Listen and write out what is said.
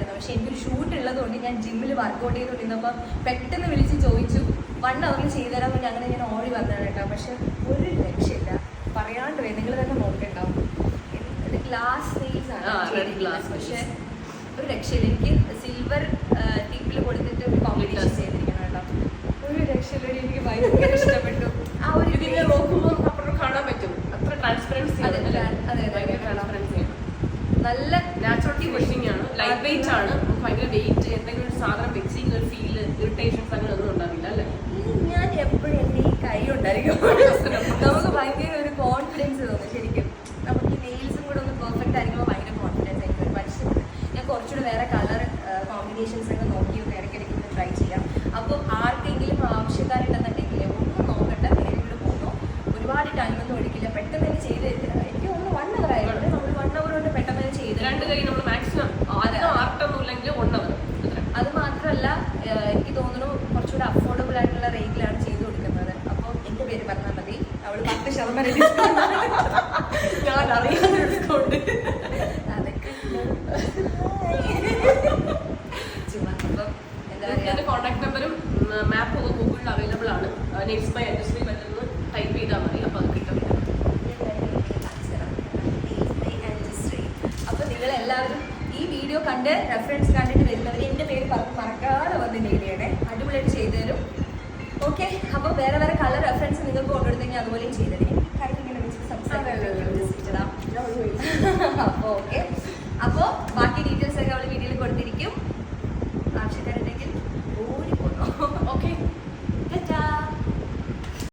വന്നിരുന്നത്. പക്ഷെ എനിക്കൊരു ഷൂട്ട് ഉള്ളതുകൊണ്ട് ഞാൻ ജിമ്മിൽ വർക്കൗട്ട് ചെയ്തുകൊണ്ടിരുന്നപ്പോൾ പെട്ടെന്ന് വിളിച്ച് ചോദിച്ചു 1 hour ചെയ്തുതരാൻ വേണ്ടി അങ്ങനെ ഞാൻ ഓടി വന്നതാണ് കേട്ടോ. പക്ഷെ ഒരു രക്ഷയില്ല, പറയാണ്ട് വരും, നിങ്ങൾ തന്നെ നോക്കണ്ടാവും. ഗ്ലാസ് നെയിൽസ് ആണ്, പക്ഷെ ഒരു രക്ഷയില്ല. എനിക്ക് സിൽവർ ടിപ്പിൽ കൊടുത്തിട്ട് ഒരു കോമ്പിനേഷൻ ചെയ്തിരിക്കണം കേട്ടോ. ഒരു രക്ഷയില്ല, എനിക്ക് ഭയങ്കര ഇഷ്ടപ്പെട്ടു. ആ ഒരു ഇതിനെ നോക്കുമ്പോൾ അപ്പുറം കാണാൻ പറ്റും, അത്ര ട്രാൻസ്പെറൻസി. അതെ നല്ല നാച്ചുറൽ ഫിനിഷിംഗ് ആണ്, ലൈറ്റ് വെയിറ്റ് ആണ്, ഭയങ്കര വെയിറ്റ് എന്തെങ്കിലും ഒരു സാധനം വെച്ചിങ് ഒരു ഫീൽ ഇറിറ്റേഷൻസ് അങ്ങനെ ഒന്നും ഉണ്ടാവില്ല അല്ലേ. ഞാൻ എപ്പോഴും എൻ്റെ ഈ കൈ ഉണ്ടായിരിക്കും, നമുക്ക് ഭയങ്കര ഒരു കോൺഫിഡൻസ് തോന്നും. ശരിക്കും നമുക്ക് ഈ നെയിൽസും കൂടെ ഒന്ന് പെർഫെക്റ്റ് ആയിരിക്കുമ്പോൾ ഭയങ്കര കോൺഫിഡൻസ് ആയിരിക്കും. പഠിച്ചിട്ടുണ്ട് ഞാൻ കുറച്ചുകൂടെ വേറെ കളർ കോമ്പിനേഷൻസ് ഒക്കെ നോക്കി ഇടയ്ക്കിടയ്ക്ക് ഒന്ന് ട്രൈ ചെയ്യാം. അപ്പോൾ ആർക്കെങ്കിലും ആവശ്യക്കാരുണ്ടെന്നുണ്ടെങ്കിൽ ഒന്നും നോക്കണ്ട, നേരെ ഇവിടെ പോകുന്നു, ഒരുപാട് ടൈമൊന്നും എടുക്കില്ല, പെട്ടെന്ന് തന്നെ ചെയ്ത് എനിക്ക് ഒന്ന് 1 hour ആയിരുന്നു. നമ്മൾ 1 hour കൊണ്ട് പെട്ടെന്ന് തന്നെ ചെയ്ത് 2 കൈ നമ്മൾ മാക്സിമം ആർട്ടൊന്നുമില്ലെങ്കിൽ 1 hour. അത് മാത്രമല്ല എനിക്ക് തോന്നുന്നു കുറച്ചുകൂടെ അഫോർഡബിൾ ആയിട്ടുള്ള റേറ്റിലാണ് ചെയ്ത് കൊടുക്കുന്നത്. അപ്പോൾ എൻ്റെ പേര് പറഞ്ഞാൽ മതി, അവൾ 10% ഡിസ്കൗണ്ട്. ഞാൻ അറിയാവുന്ന ഡിസ്കൗണ്ട് അതൊക്കെ ചുമ്മാ. അപ്പം എന്താ പറയുക, കോൺടാക്ട് നമ്പറും മാപ്പും ഒക്കെ ഗൂഗിളിൽ അവൈലബിൾ ആണ്. നെയിൽസ് ബൈ അഞ്ജശ്രീ മറ്റൊന്ന് ടൈപ്പ് ചെയ്താൽ മതി, അപ്പോൾ അത് കിട്ടും. അപ്പോൾ നിങ്ങളെല്ലാവരും ഈ വീഡിയോ കണ്ട് റെഫറൻസ് കണ്ടിട്ട് വരുന്നവർ എൻ്റെ പേര് മറക്കാതെ വന്ന് നെയിൽ ചെയ്യണേ, അടിപൊളിയായിട്ട് ചെയ്തു തരും. ഓക്കെ, അപ്പോൾ വേറെ വേറെ കളർ റെഫറൻസ് നിങ്ങൾക്ക് കൊണ്ടുവരുന്നെങ്കിൽ അതുപോലെയും ചെയ്തു തരും. കഴിഞ്ഞിങ്ങനെ വെച്ചിട്ട് സംസാരിക്കാം. അപ്പോൾ ഓക്കെ, അപ്പോൾ